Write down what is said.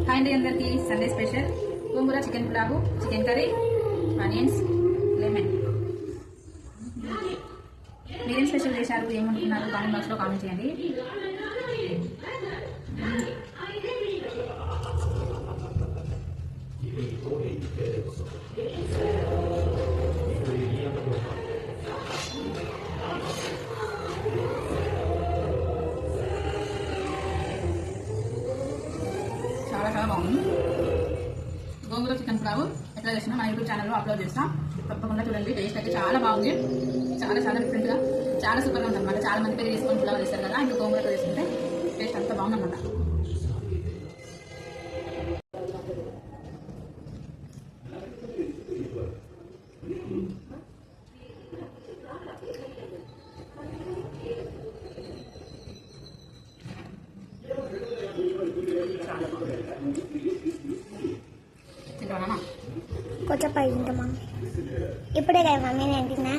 Hi అండి అందరికీ. Sunday special గోంగూర chicken పులావు, chicken curry, onions, lemon. మీరేం స్పెషల్ చేశారు, ఏమనుకున్నారు కామెంట్ బాక్స్లో కామెంట్ చేయండి. చాలా చాలా బాగుంది. గోంగూర చికెన్ పులావు ఎట్లా చేసినా మన యూట్యూబ్ ఛానల్లో అప్లోడ్ చేస్తాం, తప్పకుండా చూడండి. టేస్ట్ అయితే చాలా బాగుంది, చాలా చాలా డిఫరెంట్గా, చాలా సూపర్గా ఉంది అనమాట. చాలా మంది పేరు చేసుకొని పులావు చేస్తారు కదా, ఇంకా గోంగూరతో చేసుకుంటే టేస్ట్ అంతా బాగుందన్నమాట. కొంచెం పై తింటామా? ఇప్పుడే కదా మమ్మీ నేను తిన్నా.